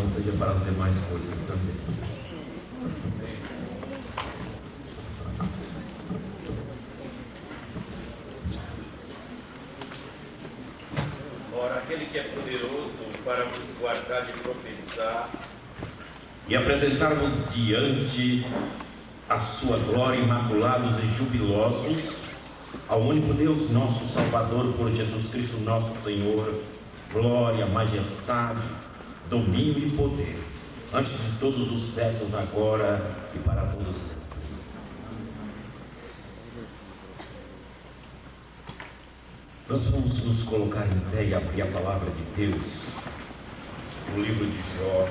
então seja para as demais coisas também. Ora, aquele que é poderoso para vos guardar de tropeçar e apresentar-vos diante a sua glória, imaculados e jubilosos, ao único Deus nosso Salvador, por Jesus Cristo nosso Senhor, glória, majestade, domínio e poder, antes de todos os séculos, agora e para todos sempre. Nós vamos nos colocar em pé e abrir a palavra de Deus no livro de Jó,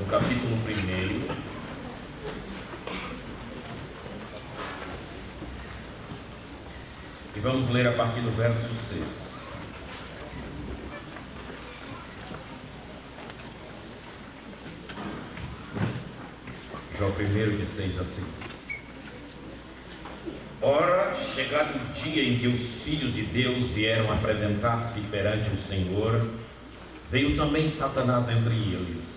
no capítulo 1, e vamos ler a partir do verso 6. Jó 1, de 6 a 5. Ora, chegado o dia em que os filhos de Deus vieram apresentar-se perante o Senhor, veio também Satanás entre eles.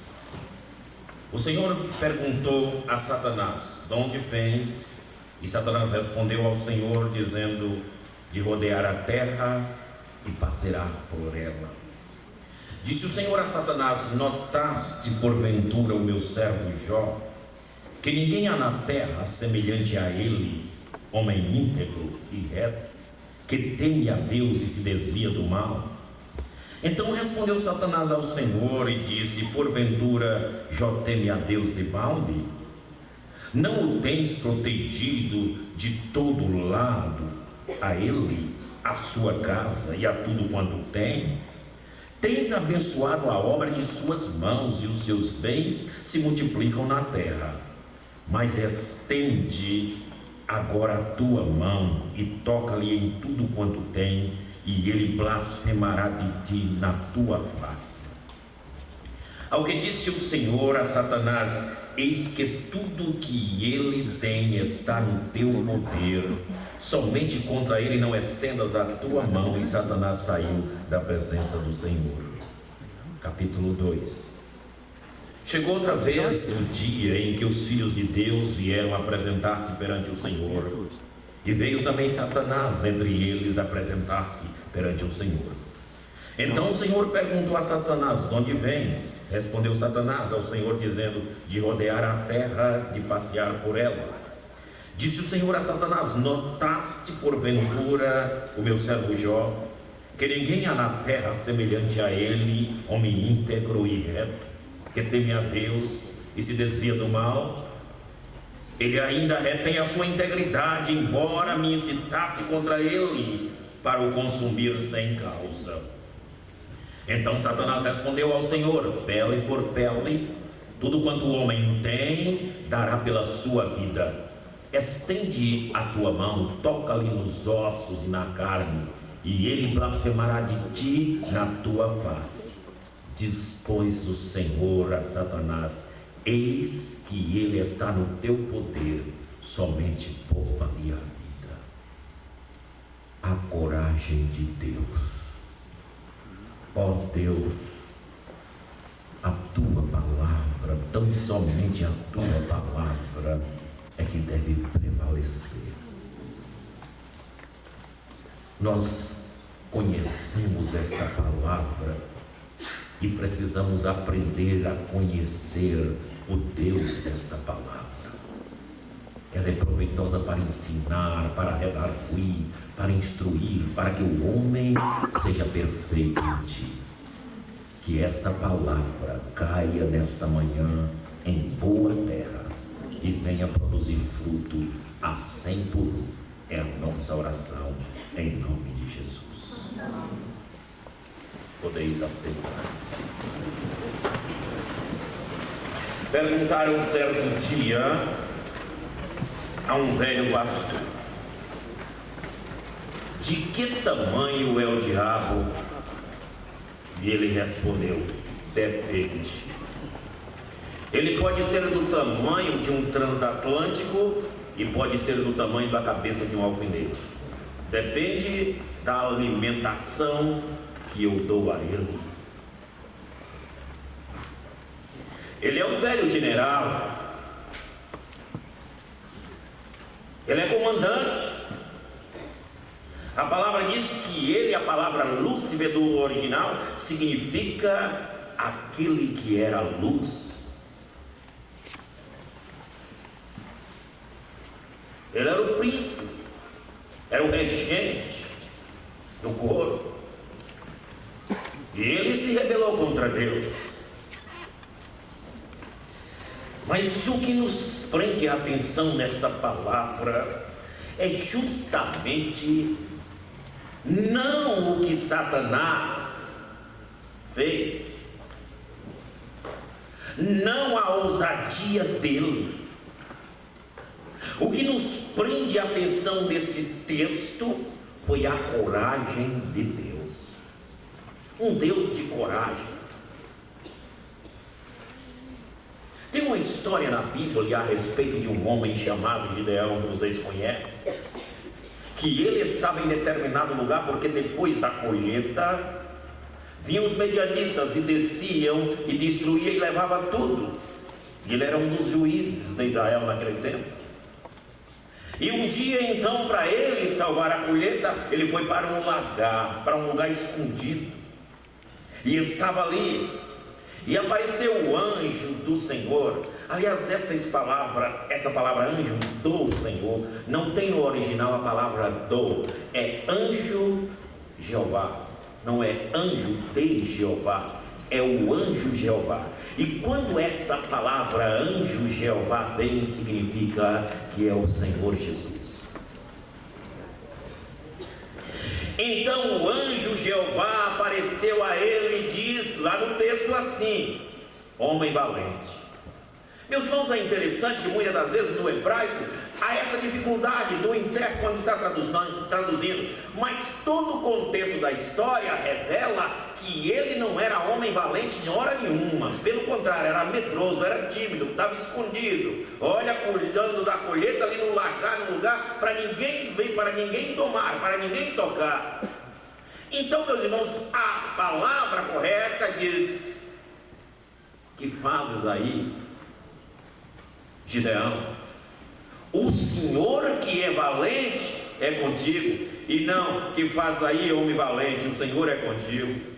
O Senhor perguntou a Satanás: de onde vens? E Satanás respondeu ao Senhor, dizendo: de rodear a terra e passear por ela. Disse o Senhor a Satanás: notaste porventura o meu servo Jó, que ninguém há na terra semelhante a ele, homem íntegro e reto, que teme a Deus e se desvia do mal? Então respondeu Satanás ao Senhor e disse: porventura Jó teme a Deus de balde? Não o tens protegido de todo lado, a ele, a sua casa e a tudo quanto tem? Tens abençoado a obra de suas mãos, e os seus bens se multiplicam na terra. Mas estende agora a tua mão e toca-lhe em tudo quanto tem, e ele blasfemará de ti na tua face. Ao que disse o Senhor a Satanás: eis que tudo que ele tem está no teu poder, somente contra ele não estendas a tua mão. E Satanás saiu da presença do Senhor. Capítulo 2. Chegou outra vez o dia em que os filhos de Deus vieram apresentar-se perante o Senhor, e veio também Satanás entre eles apresentar-se perante o Senhor. Então o Senhor perguntou a Satanás: de onde vens? Respondeu Satanás ao Senhor, dizendo: de rodear a terra, de passear por ela. Disse o Senhor a Satanás: notaste porventura o meu servo Jó, que ninguém há na terra semelhante a ele, homem íntegro e reto, que teme a Deus e se desvia do mal? Ele ainda retém a sua integridade, embora me incitaste contra ele para o consumir sem causa. Então Satanás respondeu ao Senhor: pele por pele, tudo quanto o homem tem, dará pela sua vida. Estende a tua mão, toca-lhe nos ossos e na carne, e ele blasfemará de ti na tua face. Diz, pois, o Senhor a Satanás: eis que ele está no teu poder, somente poupa-lhe a vida. A coragem de Deus. Ó Deus, a tua palavra, tão somente a tua palavra é que deve prevalecer. Nós conhecemos esta palavra e precisamos aprender a conhecer o Deus desta palavra. Ela é proveitosa para ensinar, para redarguir, para instruir, para que o homem seja perfeito em ti. Que esta palavra caia nesta manhã em boa terra e venha produzir fruto a 100 por 1. É a nossa oração, em nome de Jesus. Podeis aceitar. Perguntaram certo dia a um velho pastor: de que tamanho é o diabo? E ele respondeu: depende. Ele pode ser do tamanho de um transatlântico e pode ser do tamanho da cabeça de um alfinete. Depende da alimentação que eu dou a ele. Ele é um velho general, ele é comandante. A palavra diz que ele, a palavra Lúcifer do original, significa aquele que era luz. Ele era o príncipe, era o regente do corpo. E ele se rebelou contra Deus. Mas o que nos prende a atenção nesta palavra é justamente não o que Satanás fez, não a ousadia dele. O que nos prende a atenção nesse texto foi a coragem de Deus. Um Deus de coragem. Tem uma história na Bíblia a respeito de um homem chamado Gideão, que vocês conhecem, que ele estava em determinado lugar porque depois da colheita vinham os medianitas e desciam e destruíam e levavam tudo. E ele era um dos juízes de Israel naquele tempo. E um dia então, para ele salvar a colheita, ele foi para um lugar escondido. E estava ali, e apareceu o anjo do Senhor. Aliás, essa palavra anjo do Senhor, não tem no original a palavra do, é anjo Jeová, não é anjo de Jeová, é o anjo Jeová. E quando essa palavra anjo Jeová vem, significa que é o Senhor Jesus. Então o anjo Jeová apareceu a ele e diz lá no texto assim: homem valente. Meus irmãos, é interessante que muitas das vezes no hebraico há essa dificuldade do intérprete quando está traduzindo, mas todo o contexto da história revela que ele não era homem valente em hora nenhuma. Pelo contrário, era medroso, era tímido, estava escondido. Olha, cuidando da colheita ali no lugar para ninguém ver, para ninguém tomar, para ninguém tocar. Então, meus irmãos, a palavra correta diz: que fazes aí, Gideão? O Senhor que é valente é contigo. E não, que faz aí, homem valente, o Senhor é contigo.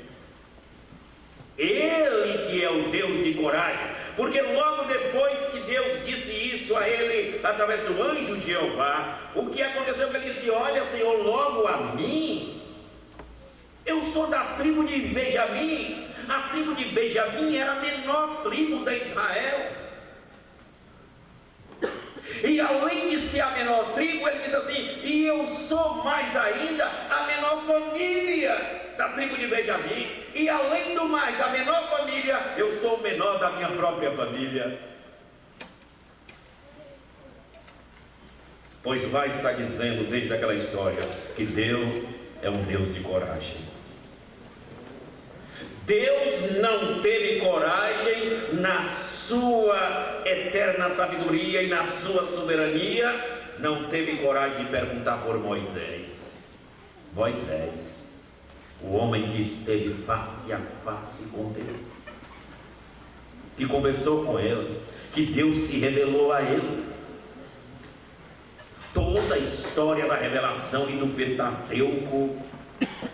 Ele que é o Deus de coragem. Porque logo depois que Deus disse isso a ele, através do anjo Jeová, o que aconteceu? Que ele disse: olha, Senhor, logo a mim, eu sou da tribo de Benjamim. A tribo de Benjamim era a menor tribo de Israel. E além de ser a menor tribo, ele diz assim: e eu sou mais ainda a menor família da tribo de Benjamim. E além do mais, da menor família, eu sou o menor da minha própria família. Pois vai estar dizendo desde aquela história que Deus é um Deus de coragem. Deus não teve coragem na sua eterna sabedoria e na sua soberania, não teve coragem de perguntar por Moisés. Moisés, o homem que esteve face a face com Deus, que conversou com ele, que Deus se revelou a ele. Toda a história da revelação e do Pentateuco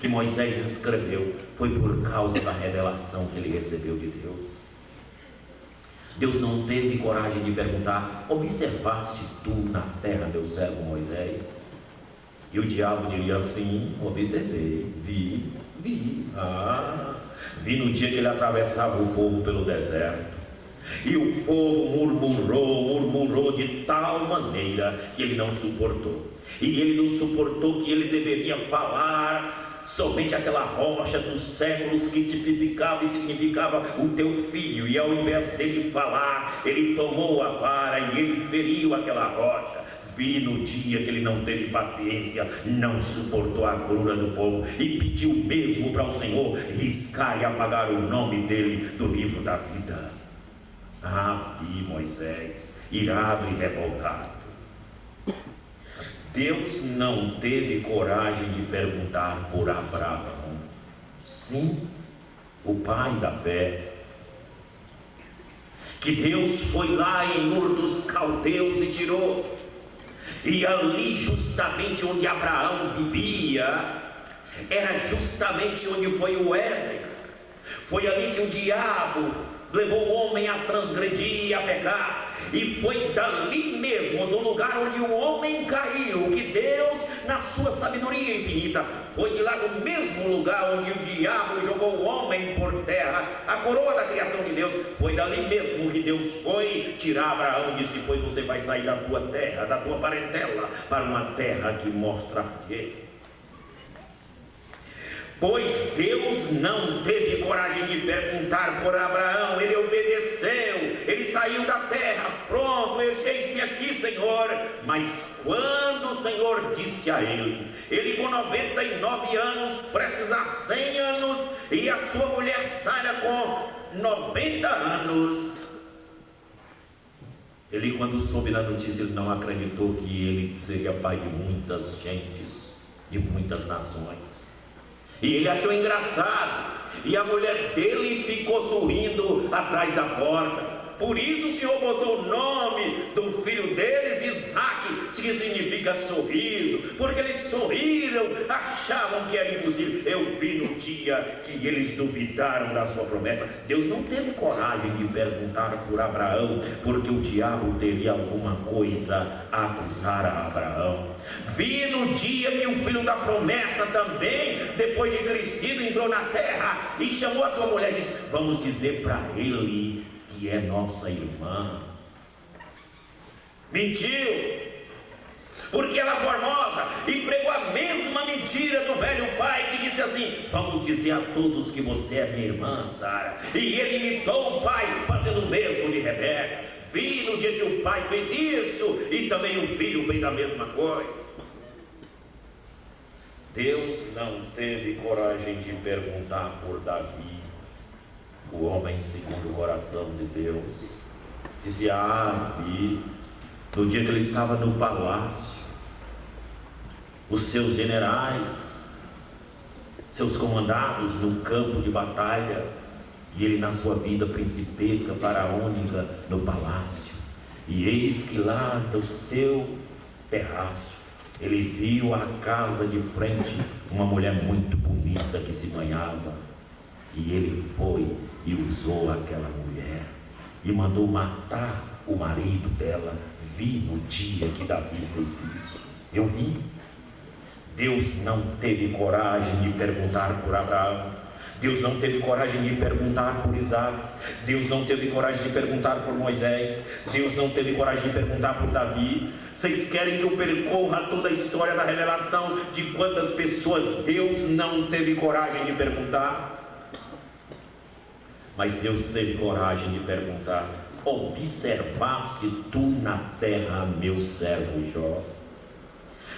que Moisés escreveu foi por causa da revelação que ele recebeu de Deus. Deus não teve coragem de perguntar: observaste tu na terra meu servo Moisés? E o diabo diria assim: observei, vi. Vi no dia que ele atravessava o povo pelo deserto. E o povo murmurou de tal maneira que ele não suportou. E ele não suportou que ele deveria falar somente aquela rocha dos séculos que tipificava e significava o teu filho. E ao invés dele falar, ele tomou a vara e ele feriu aquela rocha. Vi no dia que ele não teve paciência, não suportou a agrura do povo e pediu mesmo para o Senhor riscar e apagar o nome dele do livro da vida. Vi Moisés, irado e revoltado. Deus não teve coragem de perguntar por Abraão. Sim, o pai da fé. Que Deus foi lá em Ur dos Caldeus e tirou. E ali, justamente onde Abraão vivia, era justamente onde foi o Éden. Foi ali que o diabo levou o homem a transgredir e a pecar. E foi dali mesmo, do lugar onde o homem caiu, que Deus, na sua sabedoria infinita, foi de lá do mesmo lugar onde o diabo jogou o homem por terra, a coroa da criação de Deus. Foi dali mesmo que Deus foi tirar Abraão e disse: pois você vai sair da tua terra, da tua parentela, para uma terra que mostra quê? Pois Deus não teve coragem de perguntar por Abraão. Ele obedeceu, ele saiu da terra. Pronto, eis-me aqui, Senhor. Mas quando o Senhor disse a ele com 99 anos, prestes a 100 anos, e a sua mulher Sara com 90 anos, ele, quando soube da notícia, ele não acreditou que ele seria pai de muitas gentes, de muitas nações. E ele achou engraçado, e a mulher dele ficou sorrindo atrás da porta. Por isso o Senhor botou o nome do filho deles, Isaque, que significa sorriso, porque eles sorriram, achavam que era impossível. Eu vi no dia que eles duvidaram da sua promessa. Deus não teve coragem de perguntar por Abraão, porque o diabo teria alguma coisa a acusar a Abraão. Vi no dia que o filho da promessa também, depois de crescido, entrou na terra e chamou a sua mulher e disse: vamos dizer para ele que é nossa irmã. Mentiu, porque ela é formosa, e pregou a mesma mentira do velho pai, que disse assim: vamos dizer a todos que você é minha irmã, Sara. E ele imitou o pai, fazendo o mesmo de Rebeca. Vi no dia que o pai fez isso, e também o filho fez a mesma coisa. Deus não teve coragem de perguntar por Davi, o homem segundo o coração de Deus. Dizia: Davi, no dia que ele estava no palácio, os seus generais, seus comandados no campo de batalha, e ele na sua vida principesca, faraônica, no palácio. E eis que lá do seu terraço, ele viu a casa de frente uma mulher muito bonita que se banhava. E ele foi e usou aquela mulher e mandou matar o marido dela. Vi no dia que Davi fez isso. Eu vi. Deus não teve coragem de perguntar por Abraão. Deus não teve coragem de perguntar por Isaac. Deus não teve coragem de perguntar por Moisés. Deus não teve coragem de perguntar por Davi. Vocês querem que eu percorra toda a história da revelação de quantas pessoas Deus não teve coragem de perguntar? Mas Deus teve coragem de perguntar: observaste tu na terra meu servo Jó?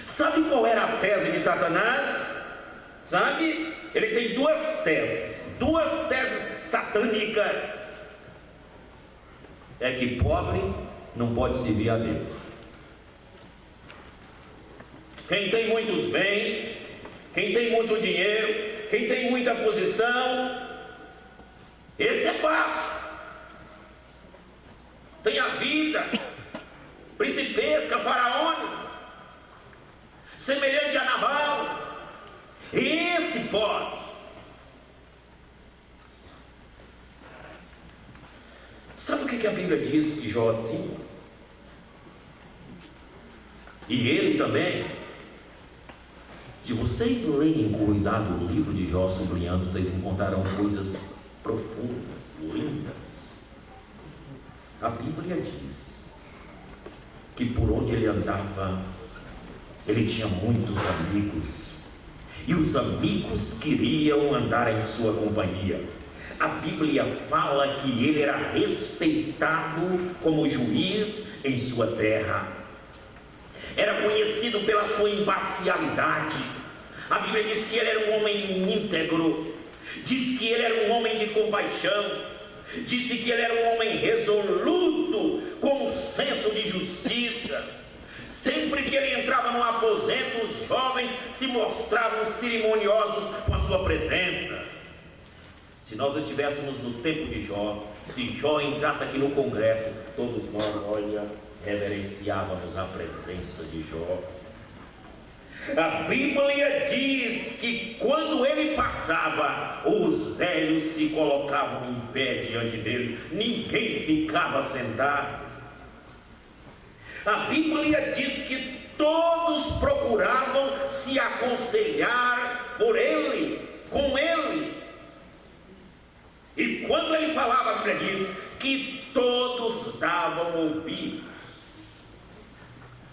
Sabe qual era a tese de Satanás? Sabe? Ele tem duas teses satânicas. É que pobre não pode servir a Deus. Quem tem muitos bens, quem tem muito dinheiro, quem tem muita posição, esse é fácil. Tem a vida principesca, faraônica, semelhante a Nabal. Esse pode. Sabe o que a Bíblia diz que Jó tinha? E ele também. Se vocês leem com cuidado o livro de Jó, sublinhando, vocês encontrarão coisas profundas, lindas. A Bíblia diz que por onde ele andava, ele tinha muitos amigos. E os amigos queriam andar em sua companhia. A Bíblia fala que ele era respeitado como juiz em sua terra. Era conhecido pela sua imparcialidade. A Bíblia diz que ele era um homem íntegro. Diz que ele era um homem de compaixão. Disse que ele era um homem resoluto, com um senso de justiça. Sempre que ele entrava no aposento, os jovens se mostravam cerimoniosos com a sua presença. Se nós estivéssemos no tempo de Jó, se Jó entrasse aqui no congresso, todos nós, olha, reverenciávamos a presença de Jó. A Bíblia diz que quando ele passava, os velhos se colocavam em pé diante dele, ninguém ficava sentado. A Bíblia diz que todos procuravam se aconselhar por ele, com ele. E quando ele falava, a Bíblia diz que todos davam ouvidos.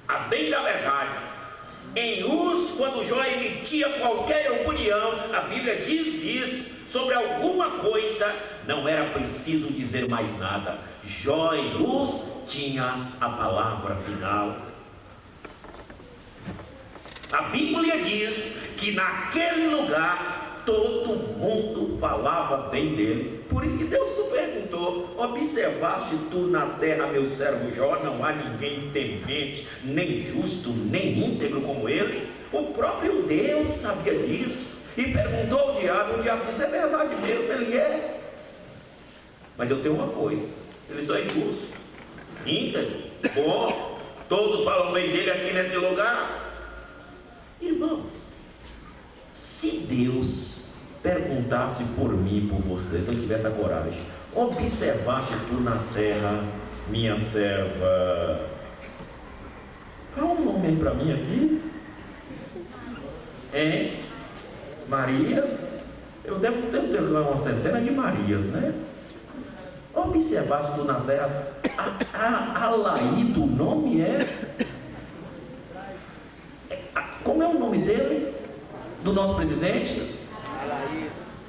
A bem da verdade, em Uz, quando Jó emitia qualquer opinião, a Bíblia diz isso, sobre alguma coisa, não era preciso dizer mais nada. Jó em Uz tinha a palavra final. A Bíblia diz que naquele lugar todo mundo falava bem dele. Por isso que Deus perguntou: observaste tu na terra meu servo Jó? Não há ninguém temente, nem justo, nem íntegro como ele. O próprio Deus sabia disso e perguntou ao diabo. O diabo disse: é verdade mesmo, ele é. Mas eu tenho uma coisa: ele só é justo, íntegro, bom. Todos falam bem dele aqui nesse lugar. Irmãos, se Deus perguntasse por mim e por vocês, se eu tivesse a coragem: observaste tu na terra minha serva, fala um nome para mim aqui, hein? Maria? Eu devo ter uma centena de Marias, né? Observaste tu na terra Alaído, o nome como é o nome dele? Do nosso presidente?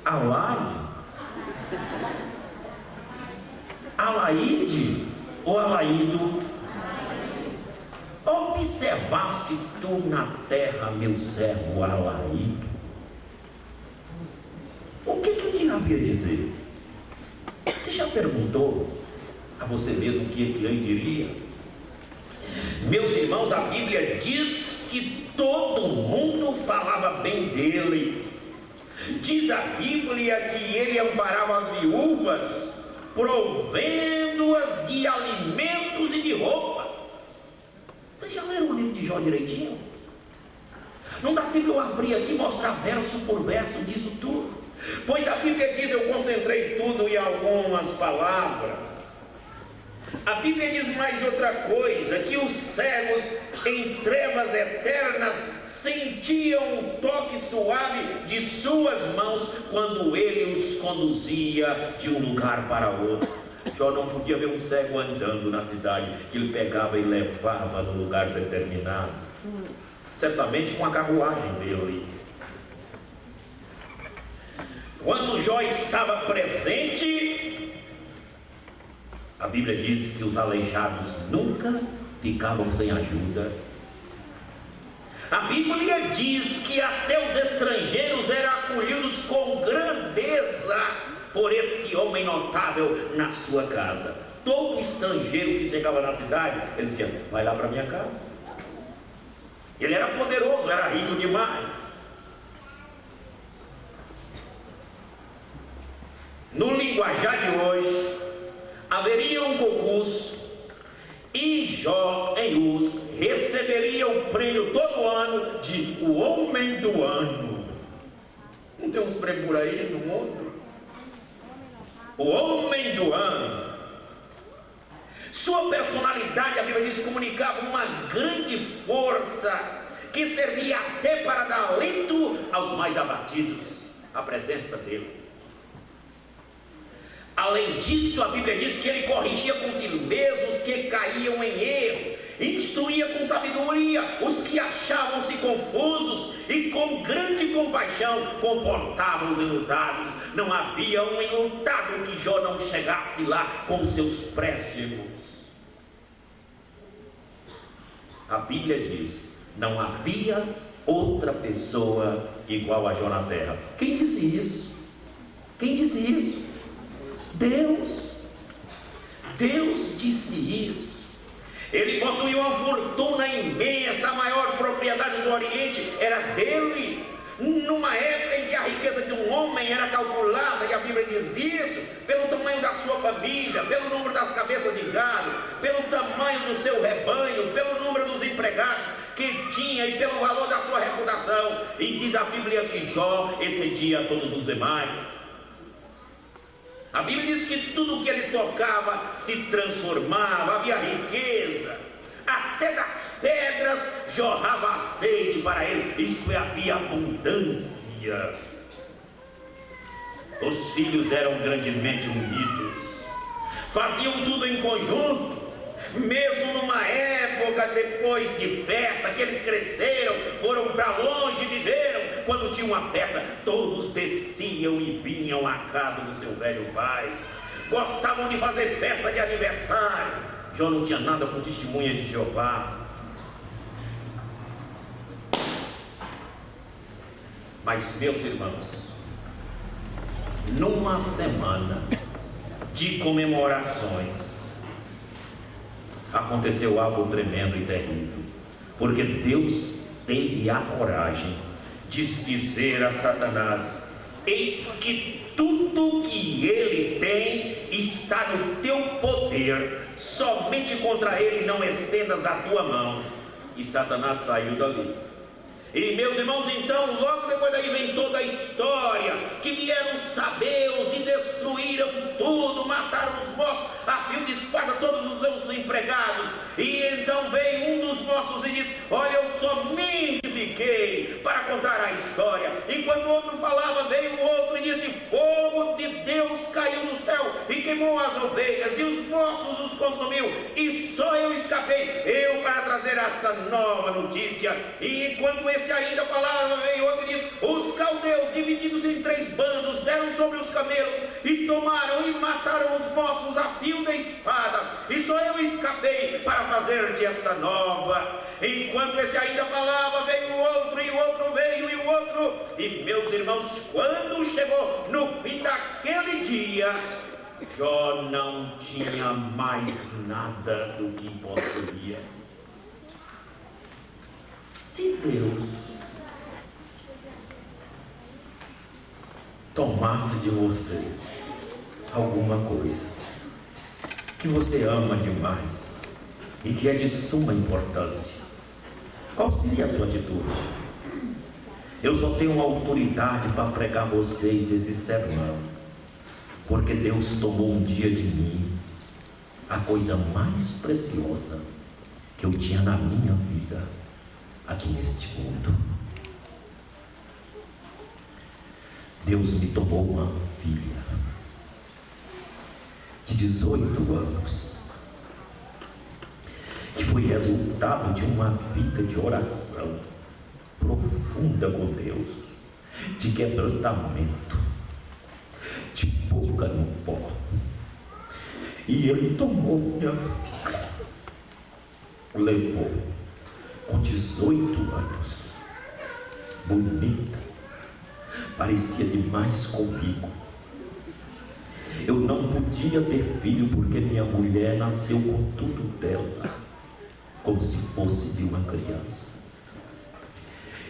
Alaide? Alaide ou Alaído? Observaste tu na terra meu servo Alaído? O que o diabo ia dizer? Você já perguntou a você mesmo o que ele diria? Meus irmãos, a Bíblia diz que todo mundo falava bem dele. Diz a Bíblia que ele amparava as viúvas, provendo-as de alimentos e de roupas. Vocês já leram o livro de Jó direitinho? Não dá tempo eu abrir aqui e mostrar verso por verso disso tudo, pois a Bíblia diz, eu concentrei tudo em algumas palavras. A Bíblia diz mais outra coisa, que os cegos em trevas eternas sentiam um toque suave de suas mãos quando ele os conduzia de um lugar para outro. Jó não podia ver um cego andando na cidade, que ele pegava e levava no lugar determinado, certamente com a carruagem dele. Quando Jó estava presente, a Bíblia diz que os aleijados nunca ficavam sem ajuda. A Bíblia diz que até os estrangeiros eram acolhidos com grandeza por esse homem notável na sua casa. Todo estrangeiro que chegava na cidade, ele dizia: vai lá para minha casa. Ele era poderoso, era rico demais. No linguajar de hoje, haveria um concurso e Jó em Uz receberia o prêmio todo ano de o homem do ano. Não tem uns prêmios por aí no mundo? O homem do ano. Sua personalidade, a Bíblia diz, comunicava uma grande força que servia até para dar alento aos mais abatidos. A presença dele. Além disso, a Bíblia diz que ele corrigia com firmeza os que caíam em erro, instruía com sabedoria os que achavam-se confusos e com grande compaixão confortava os enlutados. Não havia um enlutado que Jó não chegasse lá com seus préstimos. A Bíblia diz: não havia outra pessoa igual a Jó na terra. Quem disse isso? Quem disse isso? Deus. Deus disse isso. Ele possuía uma fortuna imensa, a maior propriedade do Oriente era dele. Numa época em que a riqueza de um homem era calculada, e a Bíblia diz isso, pelo tamanho da sua família, pelo número das cabeças de gado, pelo tamanho do seu rebanho, pelo número dos empregados que tinha e pelo valor da sua reputação. E diz a Bíblia que Jó excedia a todos os demais. A Bíblia diz que tudo que ele tocava se transformava, havia riqueza, até das pedras jorrava azeite para ele, isto é, havia abundância. Os filhos eram grandemente unidos, faziam tudo em conjunto, mesmo numa época depois de festa, que eles cresceram, foram para longe, viveram. Quando tinha uma festa, todos desciam e vinham à casa do seu velho pai. Gostavam de fazer festa de aniversário. Jó não tinha nada com testemunha de Jeová. Mas, meus irmãos, numa semana de comemorações, aconteceu algo tremendo e terrível, porque Deus teve a coragem de dizer a Satanás: eis que tudo que ele tem está no teu poder, somente contra ele não estendas a tua mão. E Satanás saiu dali. E, meus irmãos, então, logo depois daí vem toda a história, que vieram os sabeus e destruíram tudo, mataram os moços, a fio de espada todos os seus empregados. E então veio um dos moços e disse: olha, eu somente fiquei para contar a história. Enquanto o outro falava, veio o outro e disse: fogo de Deus caiu do céu e queimou as ovelhas, e os moços os consumiu, e só eu escapei, eu para trazer esta nova notícia. E enquanto esse ainda falava, veio outro e disse: os caldeus, divididos em 3 bandos, deram sobre os camelos e tomaram e mataram os moços a fio da espada, e só eu escapei para fazer-te esta nova. Enquanto esse ainda falava, veio o outro, e o outro veio, e o outro. E, meus irmãos, quando chegou no fim daquele dia, Jó não tinha mais nada do que possuía. Se Deus tomasse de você alguma coisa que você ama demais e que é de suma importância, qual seria a sua atitude? Eu só tenho autoridade para pregar a vocês esse sermão, porque Deus tomou um dia de mim a coisa mais preciosa que eu tinha na minha vida aqui neste mundo. Deus me tomou uma filha de 18 anos, que foi resultado de uma vida de oração profunda com Deus, de quebrantamento, de boca no pó. E Ele tomou minha filha, levou com 18 anos, bonita, parecia demais comigo. Eu não podia ter filho porque minha mulher nasceu com tudo dela, como se fosse de uma criança.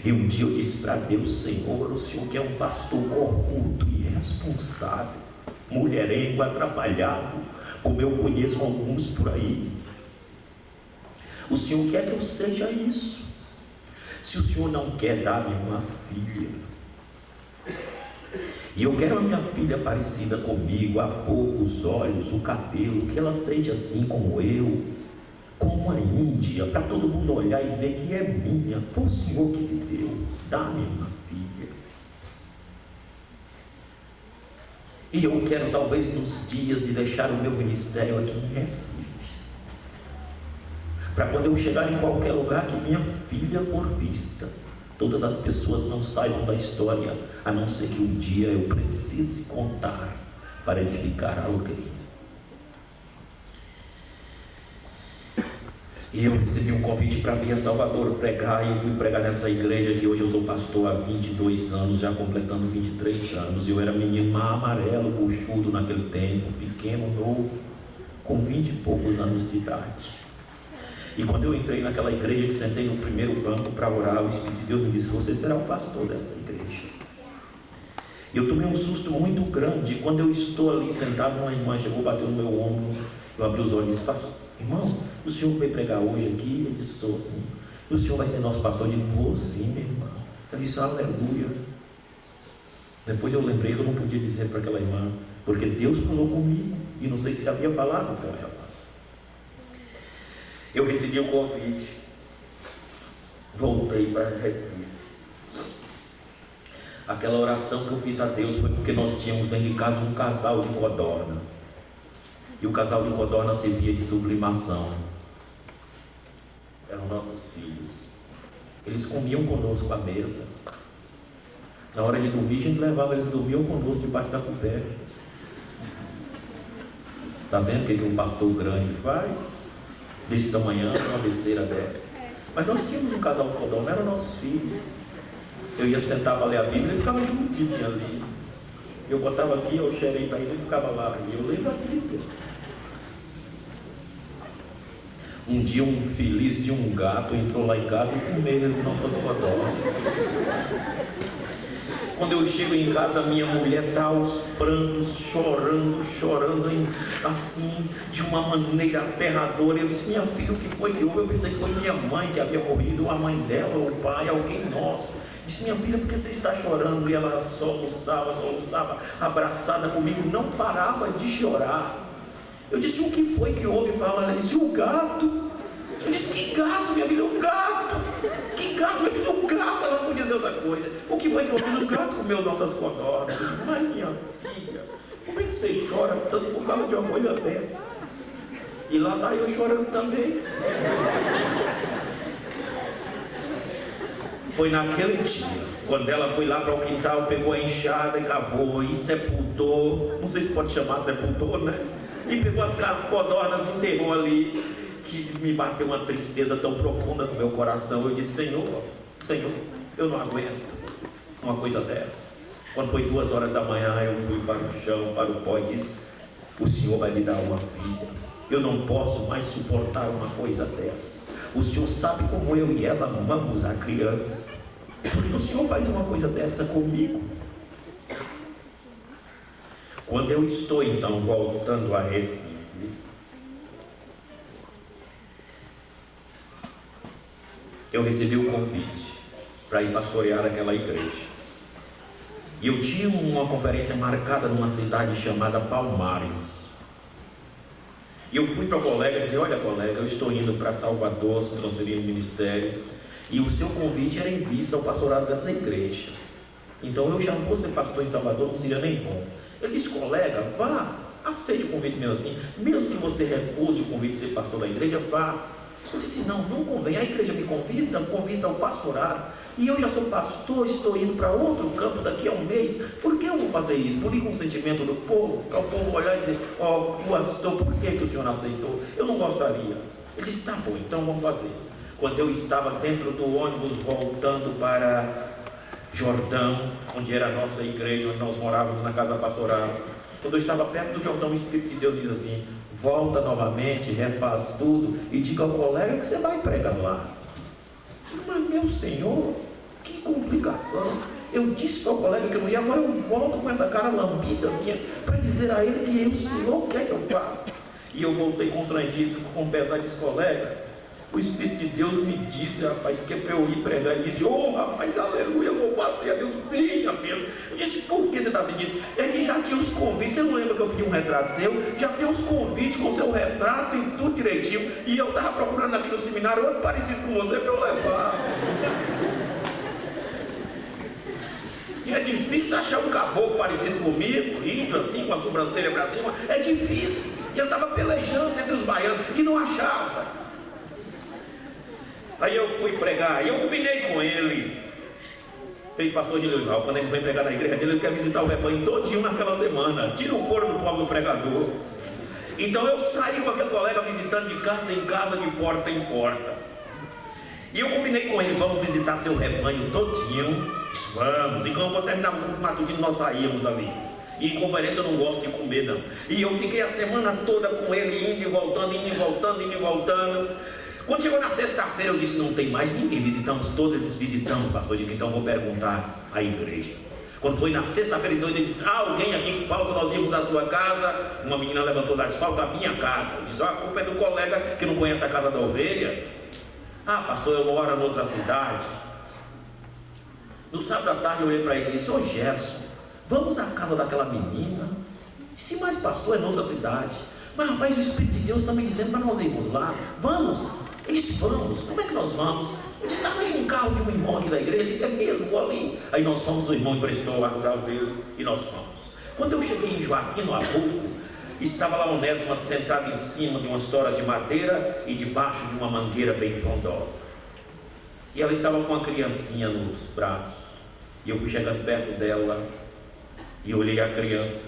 E um dia eu disse para Deus: Senhor, o Senhor que é um pastor corrupto e irresponsável, mulherengo, atrapalhado, como eu conheço alguns por aí, o Senhor quer que eu seja isso? Se o Senhor não quer dar-me uma filha, e eu quero a minha filha parecida comigo, a boca, os olhos, o cabelo, que ela seja assim como eu, como uma índia, para todo mundo olhar e ver que é minha. Foi o Senhor que me deu, dá-me uma filha. E eu quero, talvez nos dias de deixar o meu ministério aqui em Recife, para quando eu chegar em qualquer lugar que minha filha for vista, todas as pessoas não saibam da história, a não ser que um dia eu precise contar para edificar alguém. E eu recebi um convite para vir a Salvador pregar, e eu fui pregar nessa igreja que hoje eu sou pastor há 22 anos, já completando 23 anos. Eu era menino amarelo, buchudo naquele tempo, pequeno, novo, com 20 e poucos anos de idade. E quando eu entrei naquela igreja, que sentei no primeiro banco para orar, o Espírito de Deus me disse: você será o pastor desta igreja. E eu tomei um susto muito grande. Quando eu estou ali sentado, uma irmã chegou, bateu no meu ombro. Eu abri os olhos e disse: pastor, irmão, o senhor veio pregar hoje aqui? Ele disse: sou sim. E o senhor vai ser nosso pastor? Eu disse: vou sim, minha irmã. Ela disse: aleluia. Depois eu lembrei que eu não podia dizer para aquela irmã, porque Deus falou comigo, e não sei se havia falado com ela. Eu recebi o convite, voltei para Recife. Aquela oração que eu fiz a Deus foi porque nós tínhamos dentro de casa um casal de codorna, e o casal de codorna servia de sublimação. Eram nossos filhos. Eles comiam conosco à mesa. Na hora de dormir, a gente levava eles, dormiam conosco debaixo da coberta. Está vendo o que um pastor grande faz? Desse tamanho, uma besteira dessa. Mas nós tínhamos um casal de codorna, eram nossos filhos. Eu ia sentar para ler a Bíblia, ele ficava juntinho ali. Eu botava aqui, eu cheirei para ele, ele ficava lá. E eu leio a Bíblia. Um dia um feliz de um gato entrou lá em casa e comeu ele nossas codornas. Quando eu chego em casa, minha mulher está aos prantos, chorando, assim, de uma maneira aterradora. Eu disse: minha filha, o que foi que houve? Eu pensei que foi minha mãe que havia morrido, a mãe dela, ou o pai, alguém nosso. Disse: minha filha, por que você está chorando? E ela soluçava, abraçada comigo, não parava de chorar. Eu disse: o que foi que houve? Ela disse: o gato. Eu disse: que gato, minha filha? O gato. Que gato, minha filha? O gato. Ela não podia dizer outra coisa. O que foi que houve? O gato comeu nossas codornas. Eu disse: mas minha filha, como é que você chora tanto por causa de uma coisa dessa? E lá está eu chorando também. Foi naquele dia, quando ela foi lá para o quintal, pegou a enxada e cavou e sepultou, não sei se pode chamar sepultou, né? E pegou as codornas e enterrou ali, que me bateu uma tristeza tão profunda no meu coração. Eu disse: Senhor, eu não aguento uma coisa dessa. Quando foi 2 horas da manhã, eu fui para o chão, para o pó, e disse: o Senhor vai me dar uma filha. Eu não posso mais suportar uma coisa dessa. O Senhor sabe como eu e ela amamos a criança. Porque o Senhor faz uma coisa dessa comigo. Quando eu estou então voltando a Recife, eu recebi o convite para ir pastorear aquela igreja. E eu tinha uma conferência marcada numa cidade chamada Palmares. E eu fui para o colega dizer: olha, colega, eu estou indo para Salvador, se transferir no ministério, e o seu convite era em vista ao pastorado dessa igreja. Então eu já não vou ser pastor em Salvador, não seria nem bom. Ele disse: colega, vá, aceite o convite meu assim, mesmo que você recuse o convite de ser pastor da igreja, vá. Eu disse: não convém, a igreja me convida, com vista ao pastorado, e eu já sou pastor, estou indo para outro campo daqui a um mês, por que eu vou fazer isso? Por ir com o sentimento do povo, para o povo olhar e dizer: pastor, por que o senhor não aceitou? Eu não gostaria. Ele disse: tá bom, então vamos fazer. Quando eu estava dentro do ônibus voltando para Jordão, onde era a nossa igreja, onde nós morávamos na casa pastoral, quando eu estava perto do Jordão, o Espírito de Deus diz assim: volta novamente, refaz tudo e diga ao colega que você vai pregar lá. Mas meu Senhor, que complicação. Eu disse para o colega que eu não ia, agora eu volto com essa cara lambida minha para dizer a ele que o Senhor quer que eu faça. E eu voltei constrangido, com pesar, disse: colega, o Espírito de Deus me disse, rapaz, que é para eu ir pregar. Ele disse: rapaz, aleluia, louvado seja Deus, tenha mesmo. Eu disse: por que você está assim? Disse: é que já tinha os convites. Você não lembra que eu pedi um retrato seu? Já tinha os convites com seu retrato e tudo direitinho. E eu estava procurando aqui no seminário outro parecido com você para eu levar. E é difícil achar um caboclo parecido comigo, índio assim, com a sobrancelha para cima. É difícil. E eu estava pelejando entre os baianos e não achava. Aí eu fui pregar, e eu combinei com ele. Fez pastor Gilberto, quando ele vem pregar na igreja dele, ele quer visitar o rebanho todinho naquela semana. Tira o couro do pobre do pregador. Então eu saí com aquele colega visitando de casa em casa, de porta em porta. E eu combinei com ele: vamos visitar seu rebanho todinho. Vamos, e quando eu vou terminar o culto matutino, nós saímos ali. E em conferência eu não gosto de comer não. E eu fiquei a semana toda com ele, indo e voltando, indo e voltando, indo e voltando. Quando chegou na sexta-feira, eu disse: não tem mais ninguém. Visitamos todos, eles visitamos, pastor. Eu digo: então vou perguntar à igreja. Quando foi na sexta-feira, ele disse: alguém aqui que falta, nós íamos à sua casa. Uma menina levantou lá e disse: falta a minha casa. Eu disse: a culpa é do colega que não conhece a casa da ovelha. Ah, pastor, eu moro em outra cidade. No sábado à tarde eu olhei para ele e disse: ô Gerson, vamos à casa daquela menina? Disse: mas pastor, é em outra cidade. Mas rapaz, o Espírito de Deus está me dizendo para nós irmos lá. Vamos? Ele disse: vamos. Como é que nós vamos? Eu disse: arranje um carro de um irmão aqui da igreja. Ele disse: é mesmo, vou ali. Aí nós fomos, o irmão emprestou o carro dele e nós fomos. Quando eu cheguei em Joaquim, no Abuco, estava lá Onésima sentada em cima de umas toras de madeira e debaixo de uma mangueira bem frondosa. E ela estava com uma criancinha nos braços. E eu fui chegando perto dela e olhei a criança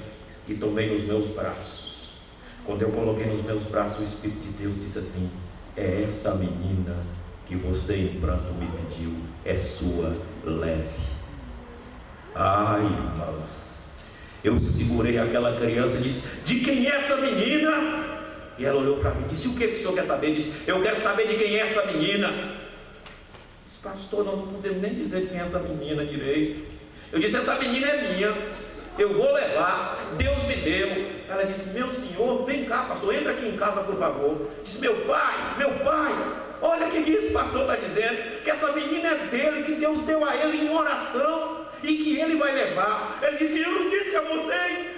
e tomei nos meus braços. Quando eu coloquei nos meus braços, o Espírito de Deus disse assim: é essa menina que você em pranto me pediu, é sua, leve. Ai, irmãos, eu segurei aquela criança e disse: de quem é essa menina? E ela olhou para mim e disse: o que o senhor quer saber? Eu disse: eu quero saber de quem é essa menina. Disse: pastor, não podemos nem dizer quem é essa menina direito. Eu disse: essa menina é minha, eu vou levar, Deus me deu. Ela disse: meu senhor, vem cá, pastor, entra aqui em casa, por favor. Disse: meu pai, olha o que esse pastor está dizendo, que essa menina é dele, que Deus deu a ele em oração e que ele vai levar. Ele disse: eu não disse a vocês.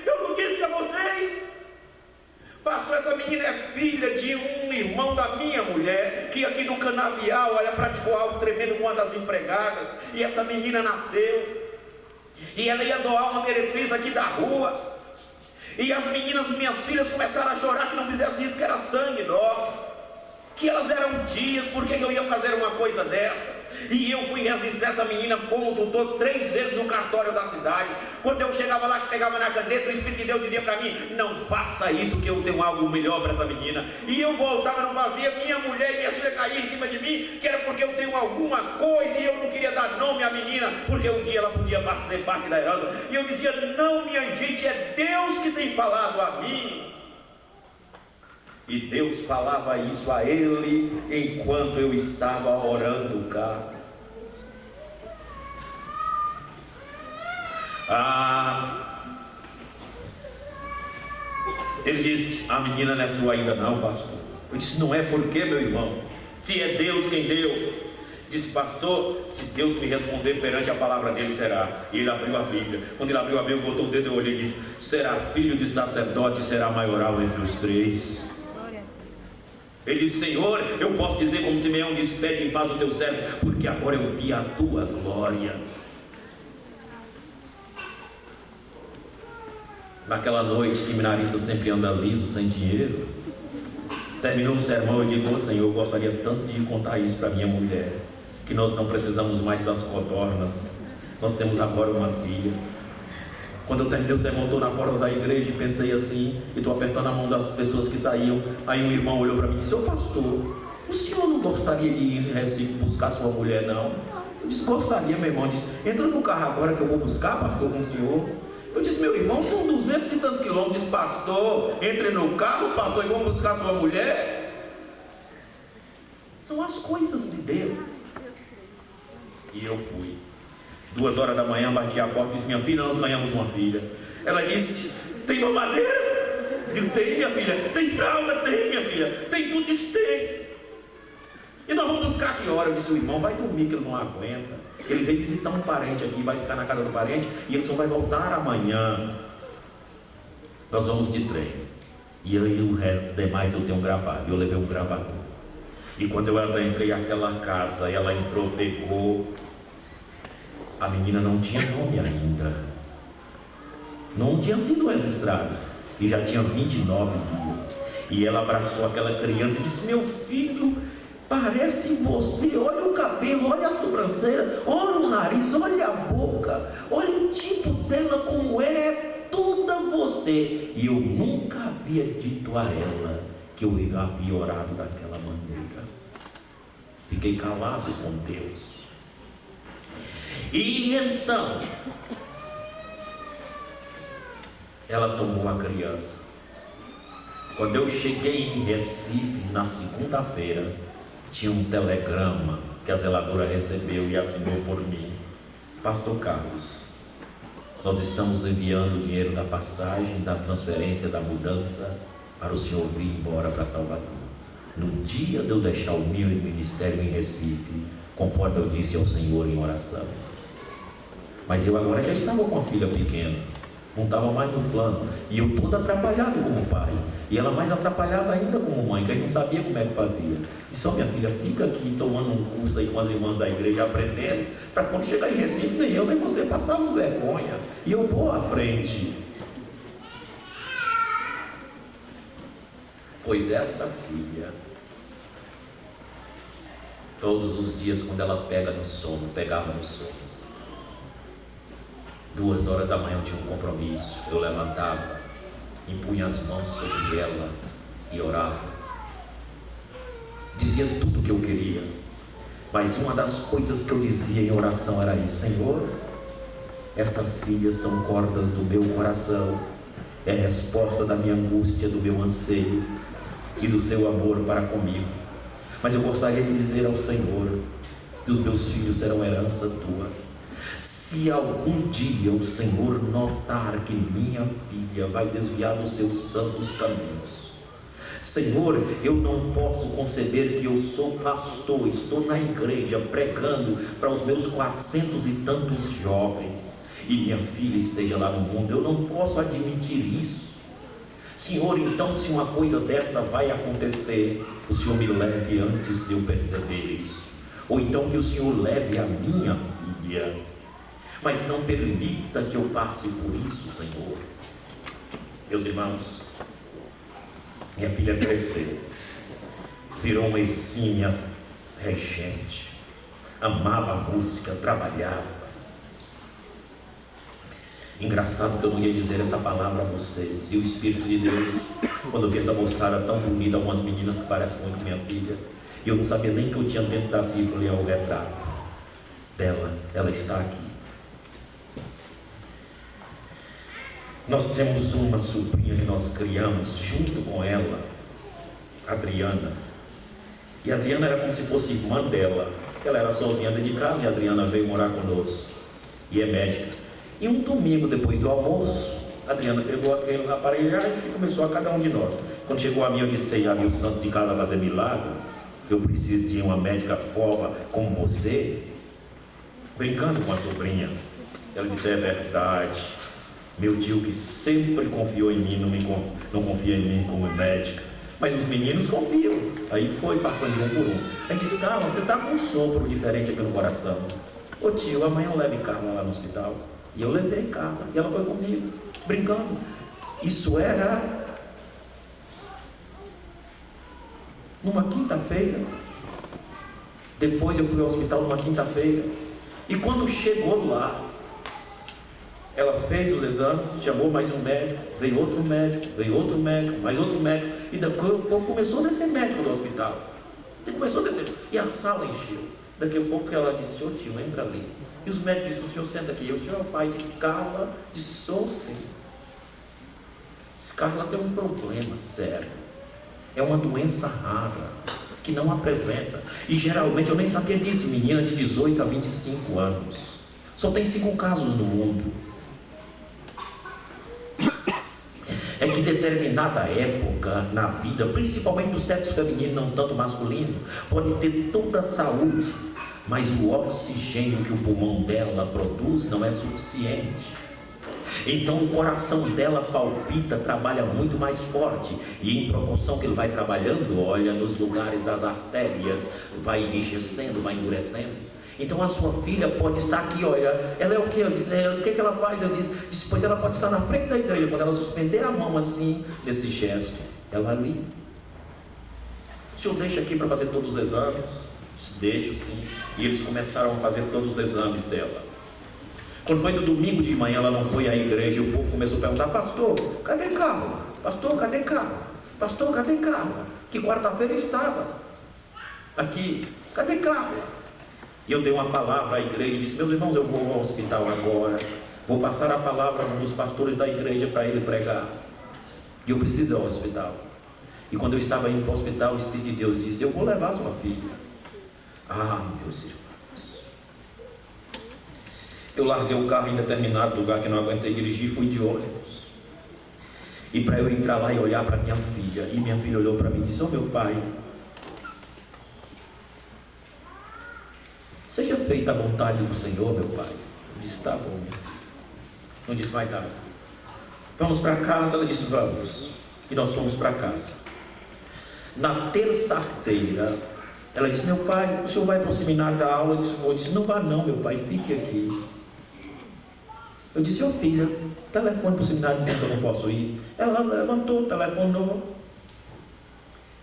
Pastor, essa menina é filha de um irmão da minha mulher, que aqui no Canavial, ela praticou algo tremendo com uma das empregadas, e essa menina nasceu, e ela ia doar uma meretriz aqui da rua, e as meninas, minhas filhas, começaram a chorar que não fizesse isso, que era sangue nosso, que elas eram tias, por que eu ia fazer uma coisa dessa? E eu fui resistir essa menina como tutor 3 vezes no cartório da cidade. Quando eu chegava lá, que pegava na caneta, o Espírito de Deus dizia para mim: não faça isso, que eu tenho algo melhor para essa menina. E eu voltava, não fazia, minha mulher e minha filha caíam em cima de mim, que era porque eu tenho alguma coisa, e eu não queria dar nome à menina, porque um dia ela podia fazer parte da herança. E eu dizia: não, minha gente, é Deus que tem falado a mim. E Deus falava isso a ele enquanto eu estava orando cá. Ele disse: a menina não é sua ainda não, pastor. Eu disse: não é, por quê, meu irmão? Se é Deus quem deu. Disse: pastor, se Deus me responder perante a palavra dele, será. E ele abriu a Bíblia. Quando ele abriu a Bíblia, botou o dedo, eu olhei e disse: será filho de sacerdote, será maioral entre os 3. Ele disse: Senhor, eu posso dizer como Simeão disse: pede e faz o teu servo, porque agora eu vi a tua glória. Naquela noite, seminarista sempre anda liso, sem dinheiro. Terminou o sermão, eu digo: ô Senhor, eu gostaria tanto de contar isso para minha mulher, que nós não precisamos mais das codornas, nós temos agora uma filha. Quando eu terminei o sermão, estou na porta da igreja e pensei assim, e estou apertando a mão das pessoas que saíam. Aí um irmão olhou para mim e disse: ô pastor, o senhor não gostaria de ir em Recife buscar sua mulher, não? Eu disse: gostaria, meu irmão. Disse: entra no carro agora que eu vou buscar, pastor, com o senhor. Eu disse: meu irmão, são 200 e tantos quilômetros. Disse: pastor, entre no carro, pastor, e vamos buscar sua mulher. São as coisas de Deus. E eu fui. 2 horas da manhã, bati a porta e disse: minha filha, nós ganhamos uma filha. Ela disse: tem mamadeira? Eu digo: tem, minha filha. Tem fralda? Tem, minha filha. Tem tudo, isso tem. E nós vamos buscar que hora? Eu disse: o irmão vai dormir, que ele não aguenta. Ele veio visitar um parente aqui, vai ficar na casa do parente, e ele só vai voltar amanhã. Nós vamos de trem. E eu e o demais eu tenho gravado. Eu levei um gravador. E quando eu entrei naquela casa, ela entrou, pegou. A menina não tinha nome ainda, não tinha sido registrada, e já tinha 29 dias. E ela abraçou aquela criança e disse: meu filho, parece você, olha o cabelo, olha a sobrancelha, olha o nariz, olha a boca, olha o tipo dela, como é toda você. E eu nunca havia dito a ela que eu havia orado daquela maneira. Fiquei calado com Deus. E então ela tomou a criança. Quando eu cheguei em Recife na segunda-feira, tinha um telegrama que a zeladora recebeu e assinou por mim: Pastor Carlos, nós estamos enviando o dinheiro da passagem, da transferência, da mudança, para o senhor vir embora para Salvador. No dia de eu deixar o meu ministério em Recife, conforme eu disse ao Senhor em oração. Mas eu agora já estava com a filha pequena, não estava mais no plano, e eu todo atrapalhado como pai, e ela mais atrapalhada ainda como mãe, que eu não sabia como é que fazia. E só: minha filha, fica aqui tomando um curso aí com as irmãs da igreja, aprendendo, para quando chegar em Recife, nem eu nem você passarmos vergonha, e eu vou à frente. Pois essa filha, todos os dias quando ela pegava no sono, 2 horas da manhã eu tinha um compromisso, eu levantava, impunha as mãos sobre ela e orava, dizia tudo o que eu queria, mas uma das coisas que eu dizia em oração era isso: Senhor, essa filha são cordas do meu coração, é resposta da minha angústia, do meu anseio e do seu amor para comigo, mas eu gostaria de dizer ao Senhor que os meus filhos serão herança tua. Se algum dia o Senhor notar que minha filha vai desviar dos seus santos caminhos, Senhor, eu não posso conceber que eu sou pastor, estou na igreja pregando para os meus 400 e tantos jovens, e minha filha esteja lá no mundo. Eu não posso admitir isso. Senhor, então, se uma coisa dessa vai acontecer, o Senhor me leve antes de eu perceber isso, ou então que o Senhor leve a minha filha, mas não permita que eu passe por isso, Senhor. Meus irmãos, minha filha cresceu, virou uma exímia regente, amava a música, trabalhava. Engraçado que eu não ia dizer essa palavra a vocês, e o Espírito de Deus, quando eu vi essa moçada tão bonita, algumas meninas que parecem muito minha filha, e eu não sabia nem que eu tinha dentro da Bíblia o retrato dela, ela está aqui. Nós temos uma sobrinha que nós criamos junto com ela, Adriana, e a Adriana era como se fosse irmã dela. Ela era sozinha dentro de casa e a Adriana veio morar conosco, e é médica. E um domingo depois do almoço, a Adriana pegou aquele aparelhagem e começou a cada um de nós. Quando chegou a mim, eu disse: já viu o santo de casa fazer milagre? Eu preciso de uma médica forte como você? Brincando com a sobrinha, ela disse: é verdade, meu tio que sempre confiou em mim, não confia em mim como médica, mas os meninos confiam. Aí foi passando de um por um. Aí disse: Carla, você está com um sopro diferente aqui no coração. Ô tio, amanhã eu levo Carla lá no hospital. E eu levei Carla, e ela foi comigo, brincando. Isso era numa quinta-feira. Depois eu fui ao hospital numa quinta-feira, e quando chegou lá, ela fez os exames, chamou mais um médico, veio outro médico, mais outro médico, e depois começou a descer médico do hospital, e começou a descer, e a sala encheu. Daqui a pouco ela disse: ô tio, entra ali. E os médicos disseram: o senhor senta aqui. O senhor é o pai de Carla? Disse: sou sim. Disse: Carla tem um problema sério, é uma doença rara, que não apresenta, e geralmente, eu nem sabia disso, menina de 18 a 25 anos, só tem 5 casos no mundo. É que em determinada época na vida, principalmente do sexo feminino, não tanto masculino, pode ter toda a saúde, mas o oxigênio que o pulmão dela produz não é suficiente. Então o coração dela palpita, trabalha muito mais forte, e em proporção que ele vai trabalhando, olha, nos lugares das artérias, vai enrijecendo, vai endurecendo. Então a sua filha pode estar aqui, olha, ela é o que? Eu disse: o que ela faz? Eu disse: pois ela pode estar na frente da igreja, quando ela suspender a mão assim, nesse gesto, ela ali. O senhor deixa aqui para fazer todos os exames? Deixo sim. E eles começaram a fazer todos os exames dela. Quando foi no domingo de manhã, ela não foi à igreja, e o povo começou a perguntar: pastor, cadê Carla? Pastor, cadê Carla? Pastor, cadê Carla? Que quarta-feira estava aqui, cadê Carla? E eu dei uma palavra à igreja e disse: meus irmãos, eu vou ao hospital agora, vou passar a palavra a um dos pastores da igreja para ele pregar, e eu preciso ir ao hospital. E quando eu estava indo para o hospital, o Espírito de Deus disse: eu vou levar sua filha. Ah, meus irmãos, eu larguei o carro em determinado lugar que não aguentei dirigir e fui de ônibus. E para eu entrar lá e olhar para minha filha, e minha filha olhou para mim e disse: "Ô meu pai, seja feita a vontade do Senhor, meu pai." Eu disse: "Tá bom, minha filha." Não disse mais nada. "Vamos para casa?" Ela disse: "Vamos." E nós fomos para casa. Na terça-feira, ela disse: "Meu pai, o senhor vai para o seminário da aula?" Eu disse: "Vou." Eu disse: "Não vá não, meu pai, fique aqui." Eu disse: "Ô filha, telefone para o seminário dizendo que eu não posso ir." Ela levantou, telefonou.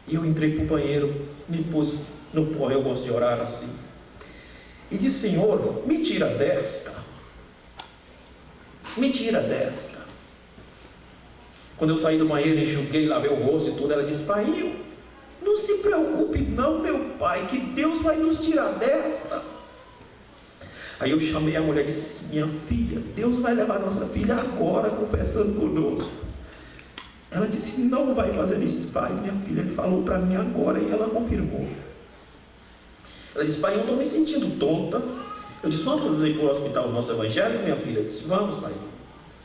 E eu entrei para o banheiro, me pus no pó, eu gosto de orar assim. E disse: "Senhor, me tira desta. Me tira desta." Quando eu saí do banheiro, enxuguei, lavei o rosto e tudo, ela disse: "Pai, não se preocupe não, meu pai, que Deus vai nos tirar desta." Aí eu chamei a mulher e disse: "Minha filha, Deus vai levar nossa filha agora confessando conosco." Ela disse: "Não vai fazer isso, pai." "Minha filha, ele falou para mim agora." E ela confirmou. Ela disse: "Pai, eu estou me sentindo tonta." Eu disse: "Vamos ir para o hospital do nosso evangelho, minha filha?" Eu disse: "Vamos, pai."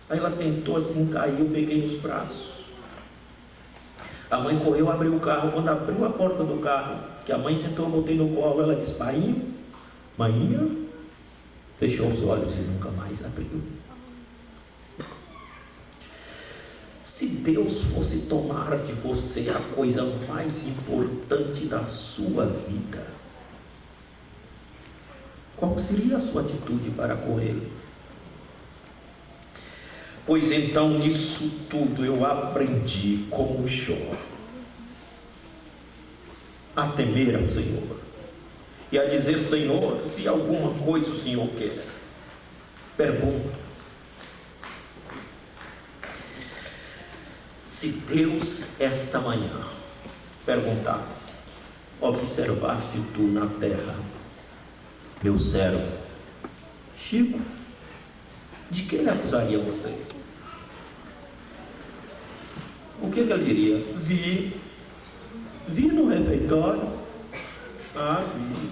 Aí ela tentou assim, caiu, eu peguei nos braços. A mãe correu, abriu o carro. Quando abriu a porta do carro, que a mãe sentou, eu botei no colo. Ela disse: "Painho, mainha." Fechou os olhos e nunca mais abriu. Se Deus fosse tomar de você a coisa mais importante da sua vida, qual seria a sua atitude para com Ele? Pois então, nisso tudo eu aprendi como Jó a temer ao Senhor e a dizer: "Senhor, se alguma coisa o Senhor quer." Pergunto: se Deus esta manhã perguntasse: "Observaste tu na terra meu servo Chico?" de que ele acusaria você? O que ele diria? Vi no refeitório. Ah, vi.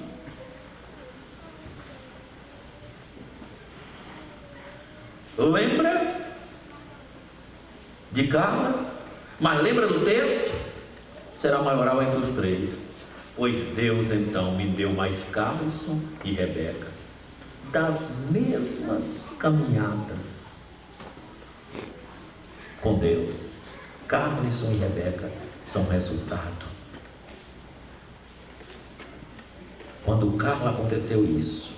Lembra de Carla? Mas lembra do texto? Será maioral entre os três. Pois Deus então me deu mais Carlson e Rebeca, das mesmas caminhadas com Deus. Carlson e Rebeca são resultado. Quando Carla aconteceu isso,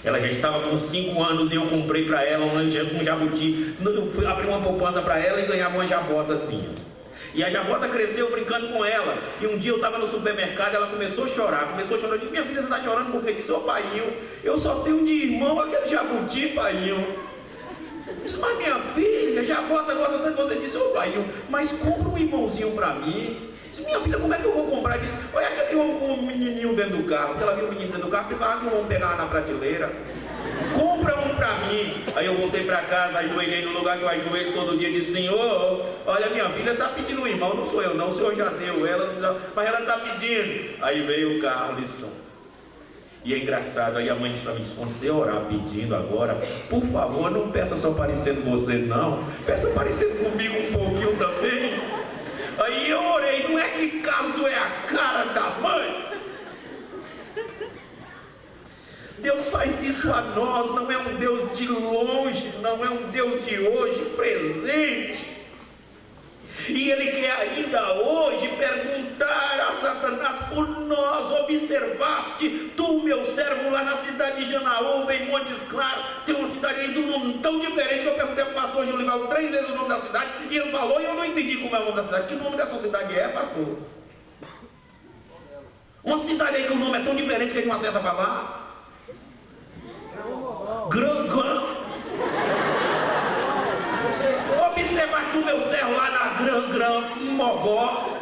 ela já estava com 5 anos e eu comprei para ela um jabuti. Eu fui abrir uma poupança para ela e ganhava uma jabota assim. E a jabota cresceu brincando com ela. E um dia eu estava no supermercado, ela começou a chorar. Eu disse: "Minha filha, você está chorando por quê?" Disse: "Ô painho, eu só tenho de irmão aquele jabuti, painho." Eu disse: "Mas minha filha, jabota gosta tanto de você." Disse: "Ô painho, mas compra um irmãozinho para mim." Eu disse: "Minha filha, como é que eu vou comprar?" Eu disse: "Olha aquele um menininho dentro do carro." Porque ela viu o menino dentro do carro, pensava que o homem pegava na prateleira. "Compra um para mim." Aí eu voltei para casa, ajoelhei no lugar que eu ajoelho todo dia e disse: "Senhor, olha, minha filha está pedindo um irmão." "Não sou eu não, o senhor já deu ela, mas ela está pedindo." Aí veio o Carlson. E é engraçado, aí a mãe disse para mim: "Quando você orar pedindo agora, por favor, não peça só parecendo você não, peça parecendo comigo um pouquinho também." Aí eu orei. Não é que Carlson é a cara da mãe? Deus faz isso a nós. Não é um Deus de longe, não é um Deus de hoje, presente. E Ele quer ainda hoje perguntar a Satanás: "Por nós observaste tu, meu servo, lá na cidade de Janaúba, em Montes Claros." Tem uma cidade aí de um nome tão diferente que eu perguntei para o pastor Gilival 3 vezes o nome da cidade, e ele falou e eu não entendi como é o nome da cidade. Que nome dessa cidade é, pastor? Uma cidade aí que o nome é tão diferente que a gente não acerta para lá. Grã. Observaste o meu servo lá na Grã, Mogó.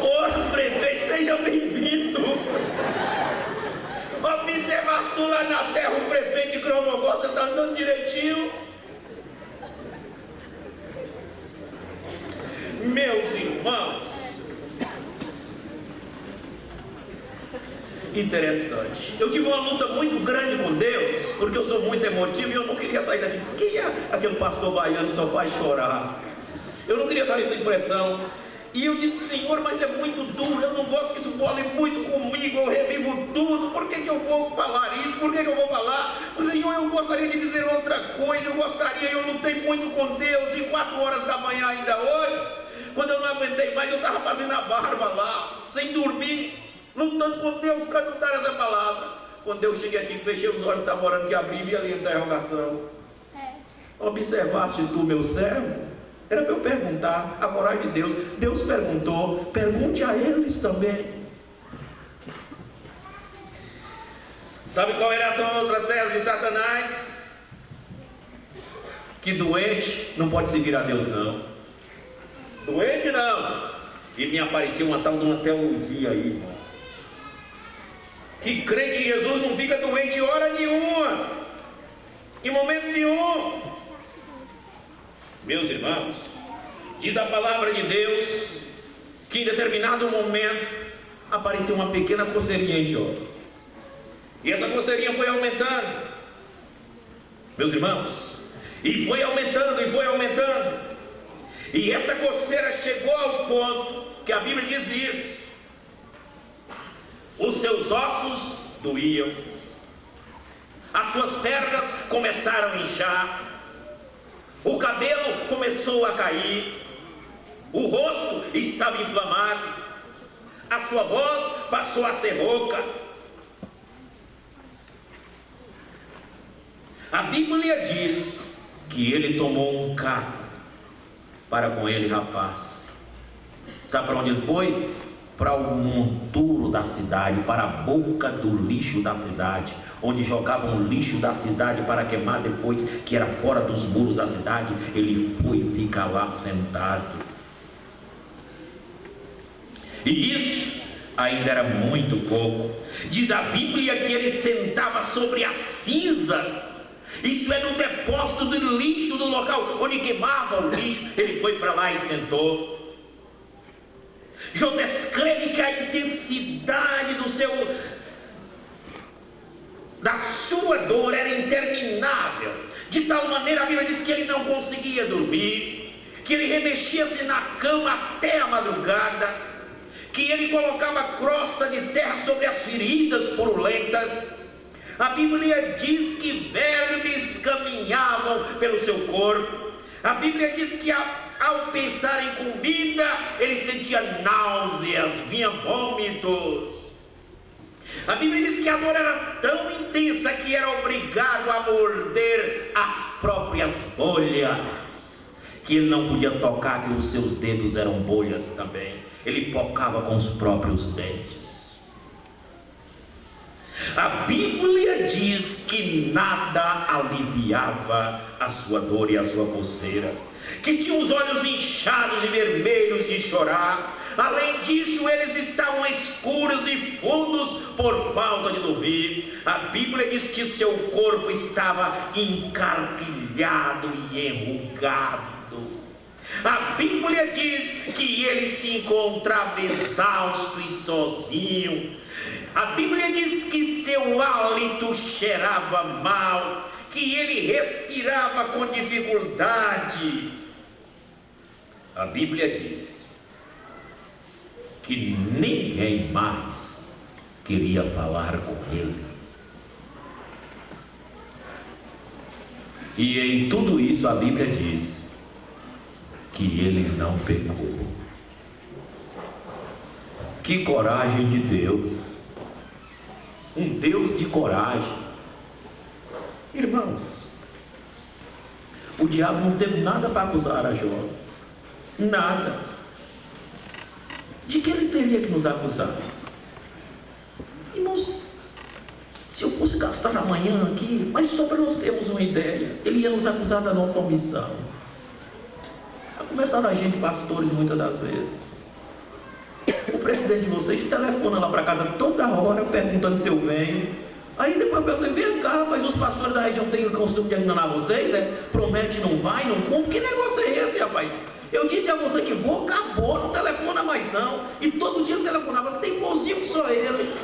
Ô prefeito, seja bem-vindo. Observaste tu lá na terra o prefeito de Grã, Mogó. Você está andando direitinho? interessante. Eu tive uma luta muito grande com Deus, porque eu sou muito emotivo e eu não queria sair daqui. Disse, quem é aquele pastor baiano que só faz chorar? Eu não queria dar essa impressão. E eu disse, Senhor, mas é muito duro, eu não gosto que isso fale muito comigo, eu revivo tudo, por que eu vou falar isso, por que eu vou falar? Senhor, eu gostaria de dizer outra coisa, eu lutei muito com Deus, e 4 horas da manhã ainda hoje, quando eu não aguentei mais, eu estava fazendo a barba lá, sem dormir, lutando com Deus para não dar essa palavra. Quando eu cheguei aqui, fechei os olhos, estava orando que abri e vi ali a interrogação. Observaste tu, meu servo? Era para eu perguntar, a coragem de Deus. Deus perguntou, pergunte a eles também. Sabe qual era a outra tese de Satanás? Que doente não pode seguir a Deus, não. Doente não. E me apareceu uma tal de uma teologia aí, irmão, que crê que Jesus não fica doente em hora nenhuma, em momento nenhum. Meus irmãos, diz a palavra de Deus que em determinado momento apareceu uma pequena coceirinha em Jó, e essa coceirinha foi aumentando, meus irmãos, e foi aumentando, e essa coceira chegou ao ponto que a Bíblia diz isso: os seus ossos doíam, as suas pernas começaram a inchar, o cabelo começou a cair, o rosto estava inflamado, a sua voz passou a ser rouca. A Bíblia diz que ele tomou um carro para com ele rapaz. Sabe para onde ele foi? Para o monturo da cidade, para a boca do lixo da cidade, onde jogavam o lixo da cidade para queimar depois, que era fora dos muros da cidade. Ele foi ficar lá sentado. E isso ainda era muito pouco. Diz a Bíblia que ele sentava sobre as cinzas, isto é, no depósito do lixo, do local onde queimava o lixo. Ele foi para lá e sentou. Jó descreve que a intensidade da sua dor era interminável, de tal maneira, a Bíblia diz que ele não conseguia dormir, que ele remexia-se na cama até a madrugada, que ele colocava crosta de terra sobre as feridas purulentas. A Bíblia diz que vermes caminhavam pelo seu corpo. A Bíblia diz que ao pensar em comida, ele sentia náuseas, vinha vômitos. A Bíblia diz que a dor era tão intensa que era obrigado a morder as próprias bolhas, que ele não podia tocar, que os seus dedos eram bolhas também. Ele pocava com os próprios dentes. A Bíblia diz que nada aliviava a sua dor e a sua coceira, que tinha os olhos inchados e vermelhos de chorar. Além disso, eles estavam escuros e fundos por falta de dormir. A Bíblia diz que seu corpo estava encarquilhado e enrugado. A Bíblia diz que ele se encontrava exausto e sozinho. A Bíblia diz que seu hálito cheirava mal, que ele respirava com dificuldade. A Bíblia diz que ninguém mais queria falar com ele. E em tudo isso a Bíblia diz que ele não pecou. Que coragem de Deus! Um Deus de coragem. Irmãos, o diabo não teve nada para acusar a Jó. Nada. De que ele teria que nos acusar? Irmãos, se eu fosse gastar amanhã aqui, mas só para nós termos uma ideia, ele ia nos acusar da nossa omissão. A começar da gente, pastores, muitas das vezes. O presidente de vocês telefona lá para casa toda hora, perguntando se eu venho. Aí depois pergunta, vem cá, mas os pastores da região têm o costume de enganar vocês, promete, não vai, não cumpre. Que negócio é esse, rapaz? Eu disse a você que vou, acabou, não telefona mais não. E todo dia ele telefonava, tem bonzinho que só ele.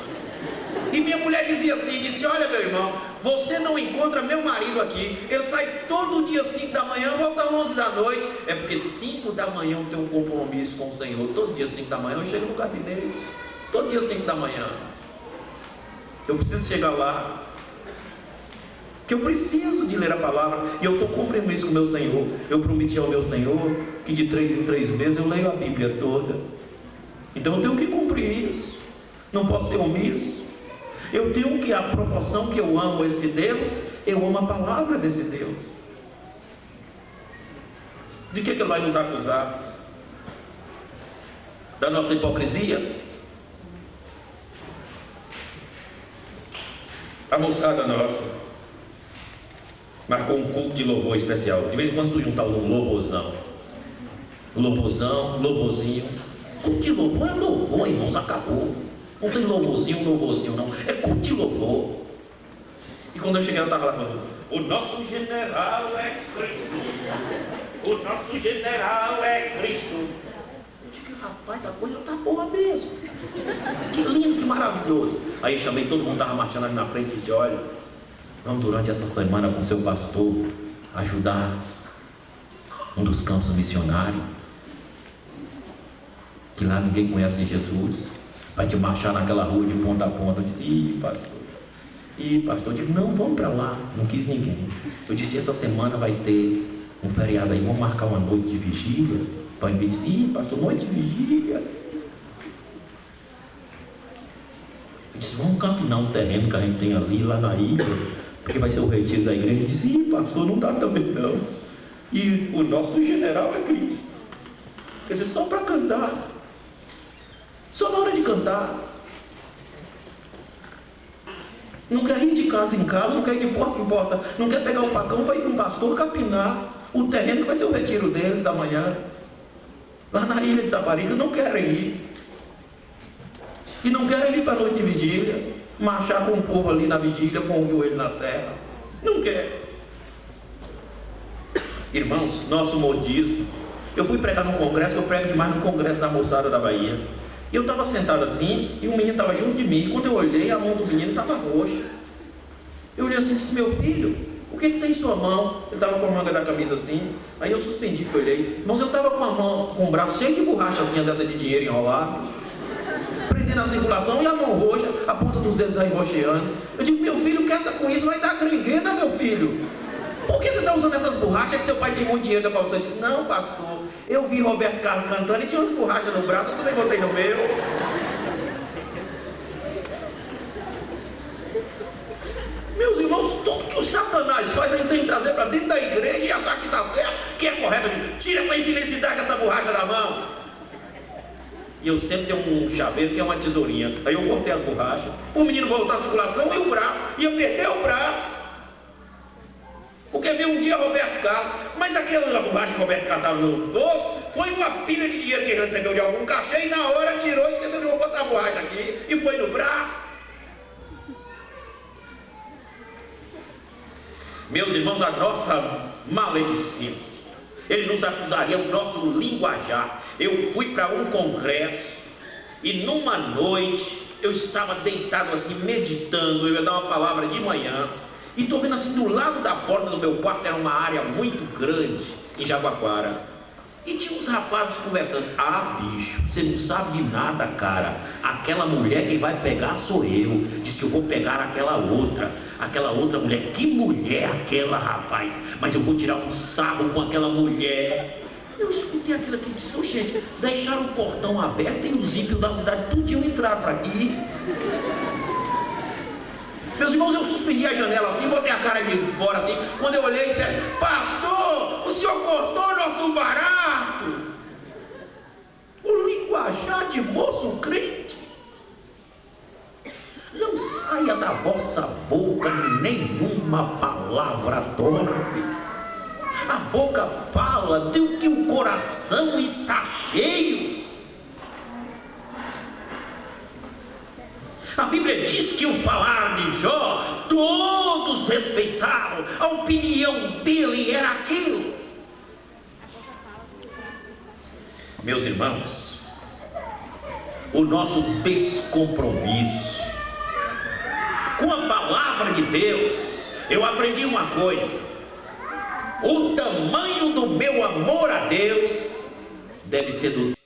E minha mulher dizia assim, disse: olha meu irmão, você não encontra meu marido aqui, ele sai todo dia 5 da manhã, volta 11 da noite. É porque 5 da manhã eu tenho um compromisso com o Senhor. Todo dia 5 da manhã eu chego no gabinete, todo dia 5 da manhã eu preciso chegar lá, que eu preciso de ler a palavra, e eu estou cumprindo isso com o meu Senhor. Eu prometi ao meu Senhor que de 3 em 3 meses eu leio a Bíblia toda. Então eu tenho que cumprir isso, não posso ser omisso. Eu tenho que, a proporção que eu amo esse Deus, eu amo a palavra desse Deus. De que ele vai nos acusar? Da nossa hipocrisia? A moçada nossa marcou um culto de louvor especial. De vez em quando se juntar um louvorzão, louvorzinho. Culto de louvor é louvor, irmãos, acabou. Não tem louvorzinho não, é culto de louvor. E quando eu cheguei, ela estava lá falando: o nosso general é Cristo, o nosso general é Cristo. Eu digo: rapaz, a coisa está boa mesmo, que lindo, que maravilhoso. Aí chamei todo mundo, estava marchando ali na frente, e disse: olha, vamos durante essa semana com seu pastor ajudar um dos campos missionários, que lá ninguém conhece Jesus, vai te marchar naquela rua de ponta a ponta. Eu disse: pastor, eu digo: não, vamos para lá. Não quis ninguém. Eu disse: essa semana vai ter um feriado aí, vamos marcar uma noite de vigília. Pai me disse: pastor, noite de vigília. Eu disse: vamos campinar um terreno que a gente tem ali, lá na ilha, porque vai ser o retiro da igreja. Eu disse: pastor, não dá também não. E o nosso general é Cristo. Quer dizer, só para cantar, só na hora de cantar. Não quer ir de casa em casa, não quer ir de porta em porta, não quer pegar o facão para ir com o pastor capinar o terreno que vai ser o retiro deles amanhã, lá na ilha de Itaparica. Não querem ir. E não querem ir para a noite de vigília, marchar com o povo ali na vigília, com o joelho na terra. Não quer. Irmãos, nosso modismo. Eu fui pregar num congresso, que eu prego demais no congresso da moçada da Bahia. E eu estava sentado assim, e um menino estava junto de mim. E quando eu olhei, a mão do menino estava roxa. Eu olhei assim e disse: meu filho, o que tem em sua mão? Ele estava com a manga da camisa assim. Aí eu suspendi, que olhei. Mas eu estava com a mão, com o braço cheio de borrachazinha dessa de dinheiro enrolado, prendendo a circulação, e a mão roxa, a ponta dos dedos aí roxeando. Eu digo: meu filho, quer estar com isso? Vai dar gringueda, meu filho. Por que você está usando essas borrachas? É que seu pai tem muito dinheiro da calça? Eu disse: não, pastor, eu vi Roberto Carlos cantando e tinha umas borrachas no braço, eu também botei no meu. Meus irmãos, tudo que o Satanás faz, a gente tem que trazer para dentro da igreja e achar que está certo, que é correto. Tira essa infelicidade, essa borracha da mão. E eu sempre tenho um chaveiro que é uma tesourinha. Aí eu cortei as borrachas, o menino voltar à circulação, e o braço, ia perder o braço. Porque viu um dia Roberto Carlos, mas aquela borracha que Roberto Carlos estava no bolso, foi uma pilha de dinheiro que ele recebeu de algum cachê, e na hora tirou e esqueceu de botar a borracha aqui, e foi no braço. Meus irmãos, a nossa maledicência, ele nos acusaria o nosso linguajar. Eu fui para um congresso, e numa noite, eu estava deitado assim, meditando. Eu ia dar uma palavra de manhã, e estou vendo assim, do lado da porta do meu quarto, era uma área muito grande, em Jabaquara, e tinha uns rapazes conversando. Ah, bicho, você não sabe de nada, cara. Aquela mulher quem vai pegar sou eu. Disse: eu vou pegar aquela outra mulher. Que mulher aquela, rapaz? Mas eu vou tirar um sarro com aquela mulher. Eu escutei aquilo aqui e disse: oh, gente, deixaram o portão aberto e os ímpios da cidade tudinho entraram para aqui. Meus irmãos, eu suspendi a janela assim, botei a cara de fora assim. Quando eu olhei, disse: pastor, o senhor cortou nosso barato. O linguajar de moço crente. Não saia da vossa boca nenhuma palavra torpe. A boca fala do que o coração está cheio. A Bíblia diz que o falar de Jó, todos respeitaram, a opinião dele era aquilo. Meus irmãos, o nosso descompromisso palavra de Deus, eu aprendi uma coisa: o tamanho do meu amor a Deus deve ser do